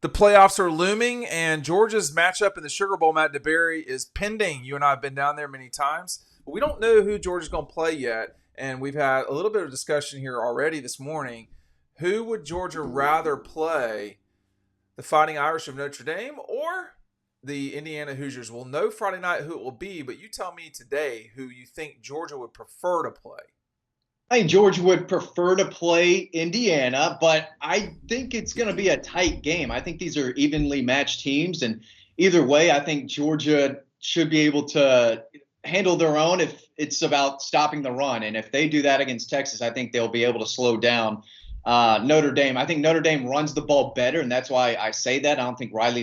The playoffs are looming, and Georgia's matchup in the Sugar Bowl, Matt DeBerry, is pending. You and I have been down there many times. But we don't know who Georgia's going to play yet, and we've had a little bit of discussion here already this morning. Who would Georgia rather play, the Fighting Irish of Notre Dame or the Indiana Hoosiers? We'll know Friday night who it will be, but you tell me today who you think Georgia would prefer to play. I think Georgia would prefer to play Indiana, but I think it's going to be a tight game. I think these are evenly matched teams, and either way, I think Georgia should be able to handle their own if it's about stopping the run. And if they do that against Texas, I think they'll be able to slow down Notre Dame. I think Notre Dame runs the ball better, and that's why I say that. I don't think Ryan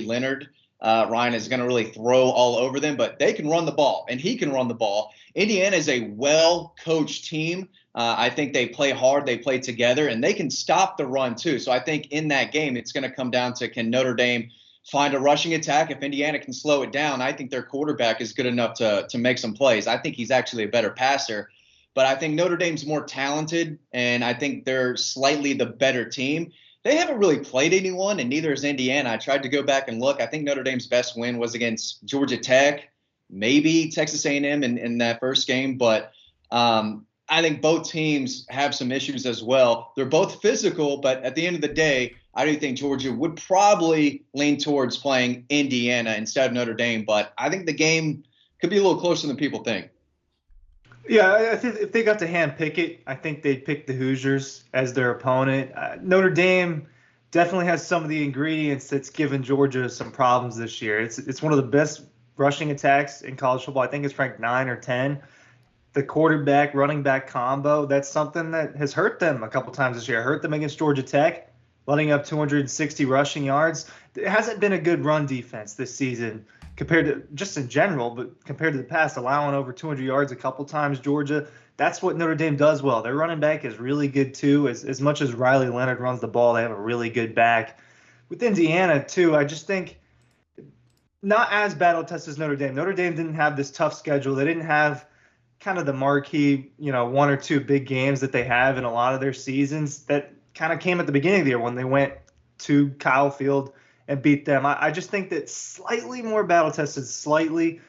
is going to really throw all over them, but they can run the ball, and he can run the ball. Indiana is a well-coached team. I think they play hard, they play together, and they can stop the run too. So I think in that game, it's going to come down to, can Notre Dame find a rushing attack? If Indiana can slow it down, I think their quarterback is good enough to make some plays. I think he's actually a better passer. But I think Notre Dame's more talented, and I think they're slightly the better team. They haven't really played anyone, and neither is Indiana. I tried to go back and look. I think Notre Dame's best win was against Georgia Tech, maybe Texas A&M in that first game. But I think both teams have some issues as well. They're both physical, but at the end of the day, I do think Georgia would probably lean towards playing Indiana instead of Notre Dame. But I think the game could be a little closer than people think. Yeah, I think if they got to hand pick it, I think they'd pick the Hoosiers as their opponent. Notre Dame definitely has some of the ingredients that's given Georgia some problems this year. It's one of the best rushing attacks in college football. I think it's ranked 9 or 10. The quarterback running back combo, that's something that has hurt them a couple times this year. Hurt them against Georgia Tech, letting up 260 rushing yards. It hasn't been a good run defense this season compared to just in general, but compared to the past, allowing over 200 yards a couple times. Georgia, that's what Notre Dame does well. Their running back is really good too. As much as Riley Leonard runs the ball, they have a really good back. With Indiana too, I just think not as battle tested as Notre Dame. Notre Dame didn't have this tough schedule. They didn't have kind of the marquee, 1 or 2 big games that they have in a lot of their seasons that kind of came at the beginning of the year when they went to Kyle Field and beat them. I just think that slightly more battle tested, slightly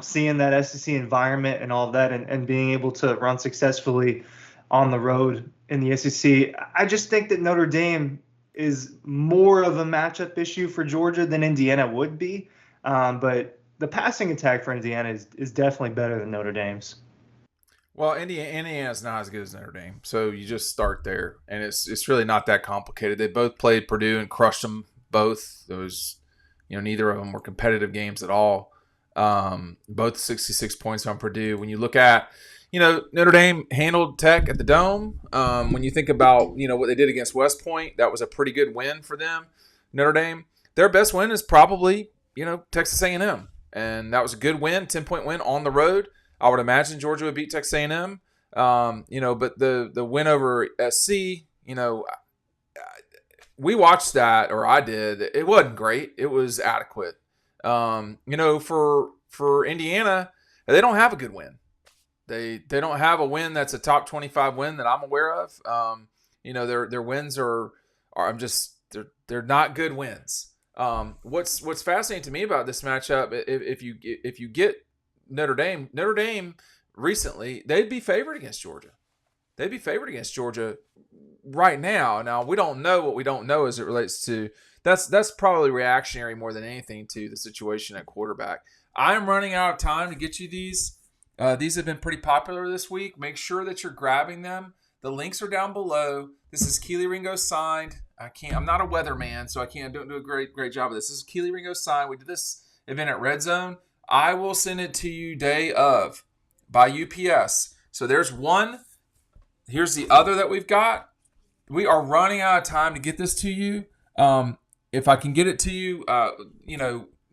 seeing that SEC environment and all of that and being able to run successfully on the road in the SEC. I just think that Notre Dame is more of a matchup issue for Georgia than Indiana would be. But the passing attack for Indiana is definitely better than Notre Dame's. Well, Indiana's not as good as Notre Dame, so you just start there, and it's really not that complicated. They both played Purdue and crushed them both. Those, neither of them were competitive games at all. Both 66 points on Purdue. When you look at, Notre Dame handled Tech at the Dome. When you think about, what they did against West Point, that was a pretty good win for them. Notre Dame, their best win is probably, Texas A&M, and that was a good win, 10-point win on the road. I would imagine Georgia would beat Texas A&M, but the win over SC, we watched that, or I did. It wasn't great. It was adequate. For Indiana, they don't have a good win. They don't have a win that's a top 25 win that I'm aware of. Their wins are they're not good wins. What's fascinating to me about this matchup, if you get Notre Dame recently, they'd be favored against Georgia. They'd be favored against Georgia right now. Now, we don't know what we don't know as it relates to that's probably reactionary more than anything to the situation at quarterback. I'm running out of time to get you these. These have been pretty popular this week. Make sure that you're grabbing them. The links are down below. This is Kelee Ringo-signed. I'm not a weatherman, so I don't do a great job of this. This is Kelee Ringo-signed. We did this event at Red Zone. I will send it to you day of by UPS. So there's one. Here's the other that we've got. We are running out of time to get this to you. If I can get it to you,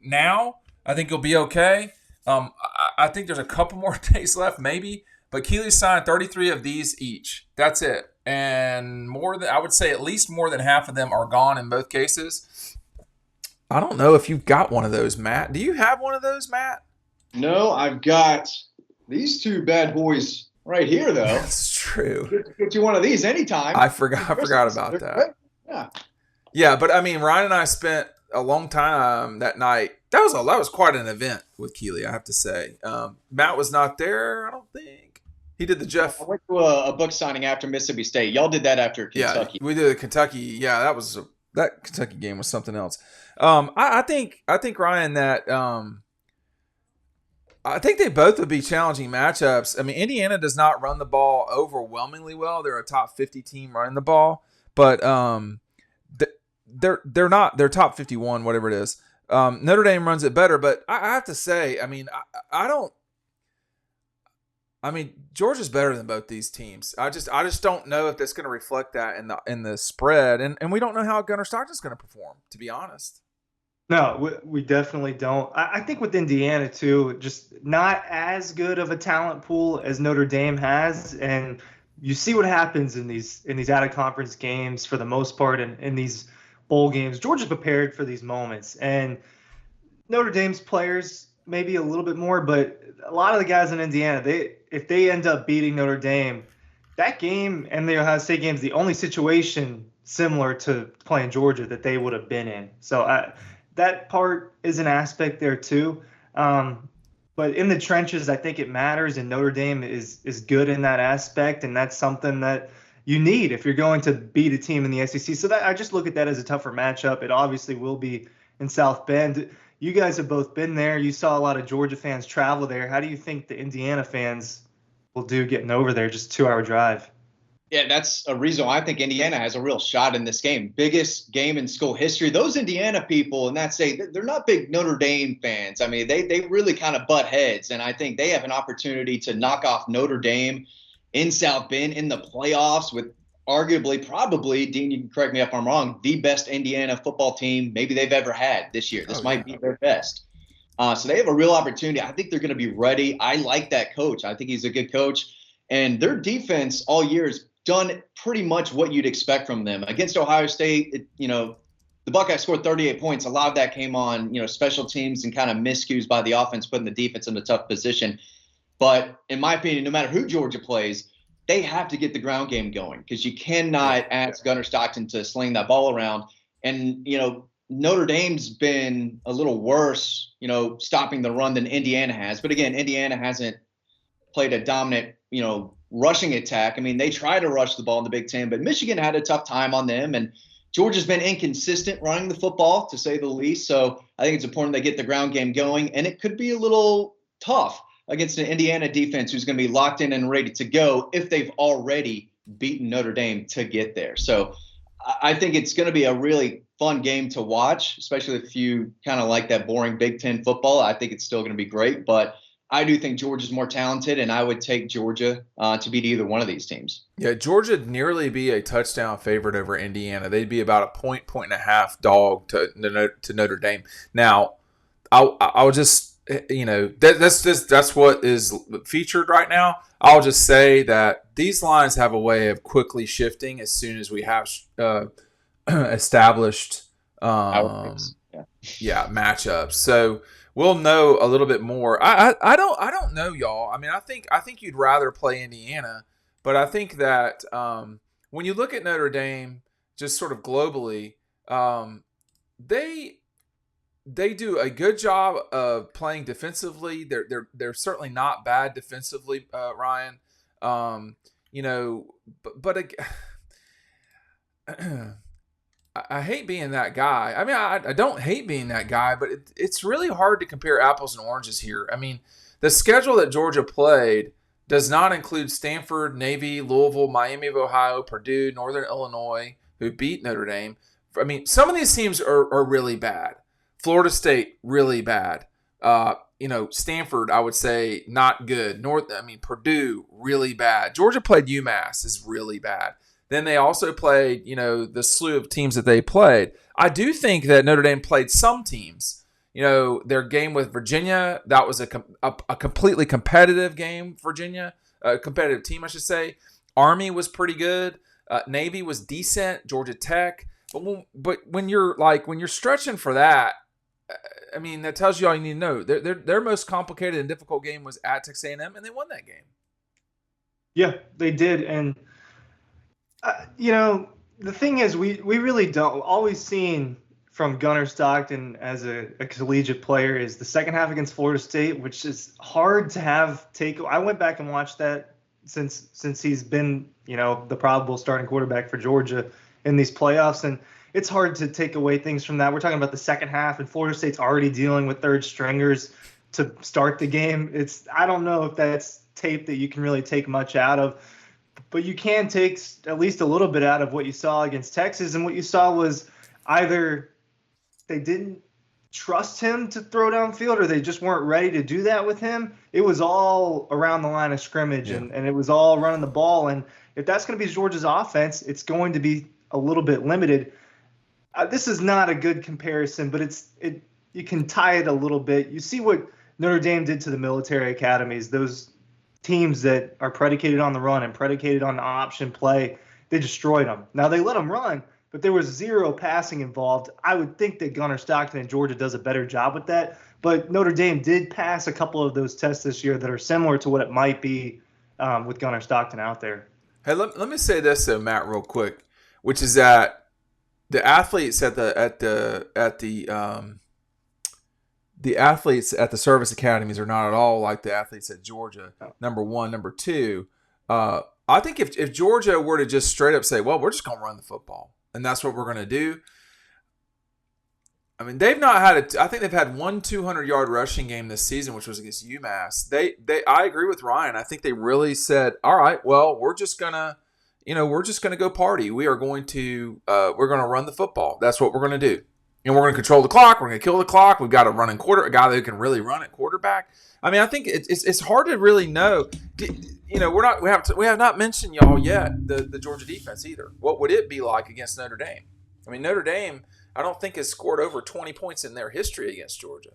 now, I think you'll be okay. I think there's a couple more days left, maybe. But Kelee signed 33 of these each. That's it. And I would say at least more than half of them are gone in both cases. I don't know if you've got one of those, Matt. Do you have one of those, Matt? No, I've got these two bad boys right here, though. That's true. Get you one of these anytime. I forgot about that. Yeah. Yeah, but I mean, Ryan and I spent a long time that night. That was quite an event with Kelee, I have to say. Matt was not there, I don't think. He did the Jeff. I went to a book signing after Mississippi State. Y'all did that after Kentucky. Yeah, we did a Kentucky. Yeah, that Kentucky game was something else. I think Ryan that I think they both would be challenging matchups. I mean, Indiana does not run the ball overwhelmingly well. They're a top 50 team running the ball, but they're not. They're top 51, whatever it is. Notre Dame runs it better, but I have to say, I mean, I don't. I mean, Georgia's better than both these teams. I just don't know if that's going to reflect that in the spread, and we don't know how Gunnar Stockton's going to perform, to be honest. No, we definitely don't. I think with Indiana too, just not as good of a talent pool as Notre Dame has, and you see what happens in these out of conference games for the most part, and in these bowl games. Georgia's prepared for these moments, and Notre Dame's players maybe a little bit more, but a lot of the guys in Indiana, if they end up beating Notre Dame, that game and the Ohio State game is the only situation similar to playing Georgia that they would have been in. So that part is an aspect there too. But in the trenches, I think it matters, and Notre Dame is good in that aspect, and that's something that you need if you're going to beat a team in the SEC. So I just look at that as a tougher matchup. It obviously will be in South Bend. You guys have both been there. You saw a lot of Georgia fans travel there. How do you think the Indiana fans will do getting over there, just a 2-hour drive? Yeah, that's a reason why I think Indiana has a real shot in this game. Biggest game in school history. Those Indiana people in that state, they're not big Notre Dame fans. I mean, they really kind of butt heads, and I think they have an opportunity to knock off Notre Dame in South Bend in the playoffs with arguably, probably, Dean, you can correct me if I'm wrong, the best Indiana football team maybe they've ever had this year. This might be their best. So they have a real opportunity. I think they're going to be ready. I like that coach. I think he's a good coach. And their defense all year has done pretty much what you'd expect from them. Against Ohio State, the Buckeyes scored 38 points. A lot of that came on, special teams and kind of miscues by the offense, putting the defense in a tough position. But in my opinion, no matter who Georgia plays, they have to get the ground game going because you cannot ask Gunnar Stockton to sling that ball around. And, Notre Dame's been a little worse, stopping the run than Indiana has. But again, Indiana hasn't played a dominant, rushing attack. I mean, they try to rush the ball in the Big Ten, but Michigan had a tough time on them. And Georgia's been inconsistent running the football, to say the least. So I think it's important they get the ground game going. And it could be a little tough against an Indiana defense who's going to be locked in and ready to go if they've already beaten Notre Dame to get there. So I think it's going to be a really fun game to watch, especially if you kind of like that boring Big Ten football. I think it's still going to be great, but I do think Georgia's more talented, and I would take Georgia to beat either one of these teams. Yeah, Georgia'd nearly be a touchdown favorite over Indiana. They'd be about a point and a half dog to Notre Dame. Now, I'll just, that's what is featured right now. I'll just say that these lines have a way of quickly shifting as soon as we have established matchups. So we'll know a little bit more. I don't know, y'all. I mean, I think you'd rather play Indiana, but I think that when you look at Notre Dame, just sort of globally, they do a good job of playing defensively. They're certainly not bad defensively, Ryan. I hate being that guy. I mean, I don't hate being that guy, but it's really hard to compare apples and oranges here. I mean, the schedule that Georgia played does not include Stanford, Navy, Louisville, Miami of Ohio, Purdue, Northern Illinois, who beat Notre Dame. I mean, some of these teams are really bad. Florida State, really bad. Stanford, I would say, not good. Purdue, really bad. Georgia played UMass, is really bad. Then they also played, the slew of teams that they played. I do think that Notre Dame played some teams. Their game with Virginia, that was a completely competitive game, Virginia. A competitive team, I should say. Army was pretty good. Navy was decent. Georgia Tech. But when you're stretching for that, I mean, that tells you all you need to know. Their most complicated and difficult game was at Texas A&M, and they won that game. Yeah, they did. And, the thing is, we really don't. All we've seen from Gunnar Stockton as a collegiate player is the second half against Florida State, which is hard to have take. I went back and watched that since he's been, the probable starting quarterback for Georgia in these playoffs, and it's hard to take away things from that. We're talking about the second half, and Florida State's already dealing with third stringers to start the game. I don't know if that's tape that you can really take much out of, but you can take at least a little bit out of what you saw against Texas, and what you saw was either they didn't trust him to throw downfield or they just weren't ready to do that with him. It was all around the line of scrimmage, and it was all running the ball. And if that's going to be Georgia's offense, it's going to be a little bit limited. This is not a good comparison, but you can tie it a little bit. You see what Notre Dame did to the military academies, those teams that are predicated on the run and predicated on the option play. They destroyed them. Now, they let them run, but there was zero passing involved. I would think that Gunnar Stockton in Georgia does a better job with that, but Notre Dame did pass a couple of those tests this year that are similar to what it might be with Gunnar Stockton out there. Hey, let me say this though, Matt, real quick, which is that the athletes at the athletes at the service academies are not at all like the athletes at Georgia. Number one, number two, I think if Georgia were to just straight up say, well, we're just going to run the football, and that's what we're going to do. I mean, they've not had I think they've had one 200-yard rushing game this season, which was against UMass. I agree with Ryan. I think they really said, all right, well, we're just going to go party. We're going to run the football. That's what we're going to do. And we're going to control the clock. We're going to kill the clock. We've got a a guy that can really run at quarterback. I mean, I think it's hard to really know. We have not mentioned y'all yet the Georgia defense either. What would it be like against Notre Dame? I mean, Notre Dame, I don't think has scored over 20 points in their history against Georgia.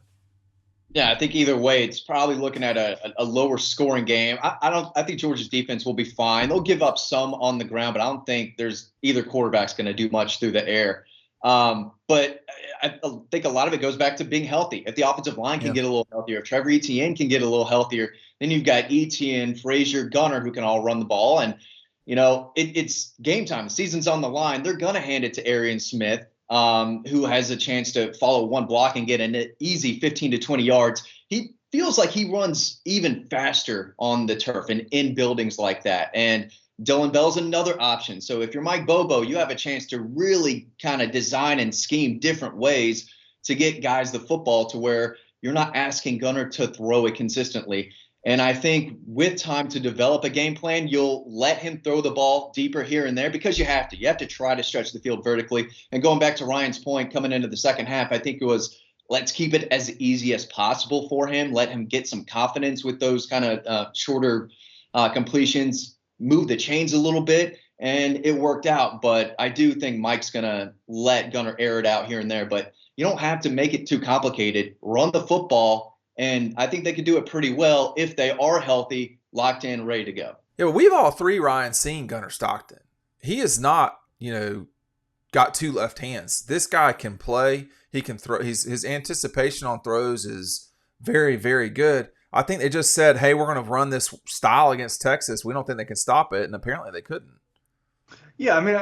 Yeah, I think either way, it's probably looking at a lower scoring game. I think Georgia's defense will be fine. They'll give up some on the ground, but I don't think there's either quarterback's going to do much through the air. But I think a lot of it goes back to being healthy. If the offensive line can get a little healthier, if Trevor Etienne can get a little healthier, then you've got Etienne, Frazier, Gunnar, who can all run the ball. And, it's game time. The season's on the line. They're going to hand it to Arian Smith, who has a chance to follow one block and get an easy 15 to 20 yards. He feels like he runs even faster on the turf and in buildings like that. And Dylan Bell's another option. So if you're Mike Bobo, you have a chance to really kind of design and scheme different ways to get guys the football to where you're not asking Gunnar to throw it consistently. And I think with time to develop a game plan, you'll let him throw the ball deeper here and there because you have to. You have to try to stretch the field vertically. And going back to Ryan's point coming into the second half, I think it was let's keep it as easy as possible for him. Let him get some confidence with those kind of shorter completions. Move the chains a little bit, and it worked out. But I do think Mike's going to let Gunnar air it out here and there. But you don't have to make it too complicated. Run the football, and I think they could do it pretty well if they are healthy, locked in, ready to go. Yeah, well, we've all three, Ryan, seen Gunnar Stockton. He is not, got two left hands. This guy can play. He can throw. His anticipation on throws is very, very good. I think they just said, hey, we're going to run this style against Texas. We don't think they can stop it. And apparently they couldn't. Yeah, I mean,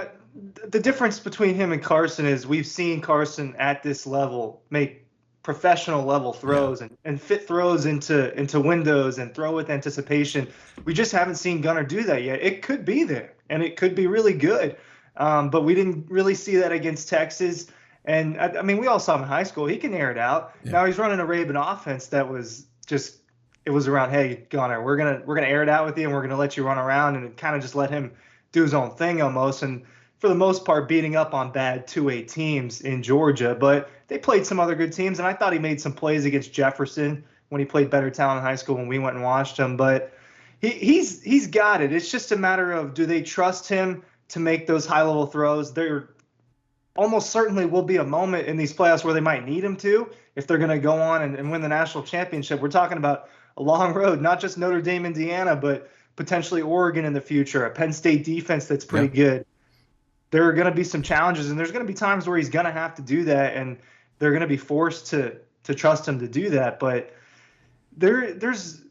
the difference between him and Carson is we've seen Carson at this level make professional level throws and fit throws into windows and throw with anticipation. We just haven't seen Gunnar do that yet. It could be there, and it could be really good. But we didn't really see that against Texas. And, I mean, we all saw him in high school. He can air it out. Yeah. Now he's running a Raven offense that was just – it was around, hey, Gunnar, we're gonna air it out with you, and we're gonna let you run around, and kind of just let him do his own thing almost. And for the most part, beating up on bad 2A teams in Georgia, but they played some other good teams, and I thought he made some plays against Jefferson when he played better talent in high school when we went and watched him. But he's got it. It's just a matter of, do they trust him to make those high level throws? There almost certainly will be a moment in these playoffs where they might need him to if they're going to go on and win the national championship. We're talking about a long road, not just Notre Dame, Indiana, but potentially Oregon in the future, a Penn State defense that's pretty good. There are going to be some challenges, and there's going to be times where he's going to have to do that, and they're going to be forced to trust him to do that. But there's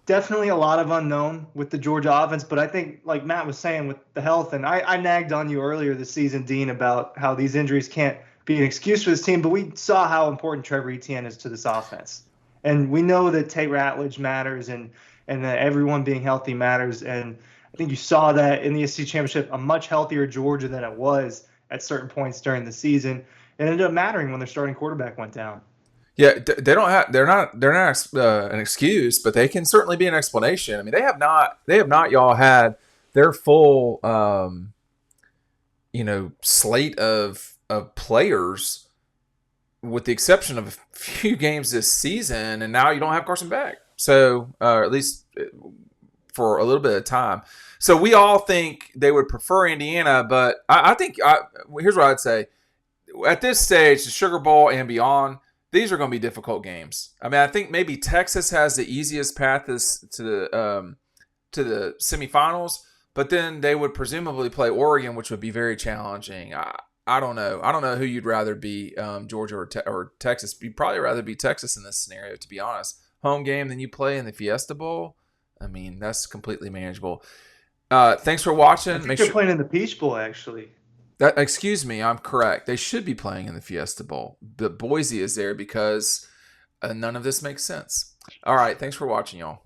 definitely a lot of unknown with the Georgia offense. But I think, like Matt was saying, with the health, and I nagged on you earlier this season, Dean, about how these injuries can't be an excuse for this team, but we saw how important Trevor Etienne is to this offense. And we know that Tate Ratledge matters and that everyone being healthy matters. And I think you saw that in the SEC Championship, a much healthier Georgia than it was at certain points during the season. It ended up mattering when their starting quarterback went down. Yeah, they're not an excuse, but they can certainly be an explanation. I mean, they have not y'all had their full slate of players, with the exception of a few games this season, and now you don't have Carson back. So at least for a little bit of time. So we all think they would prefer Indiana, but I think here's what I'd say. At this stage, the Sugar Bowl and beyond, these are going to be difficult games. I mean, I think maybe Texas has the easiest path to the semifinals, but then they would presumably play Oregon, which would be very challenging. I don't know. I don't know who you'd rather be, Georgia or Texas. You'd probably rather be Texas in this scenario, to be honest. Home game, then you play in the Fiesta Bowl. I mean, that's completely manageable. Thanks for watching. I think they're playing in the Peach Bowl, actually. Excuse me, I'm correct. They should be playing in the Fiesta Bowl. But Boise is there because none of this makes sense. All right, thanks for watching, y'all.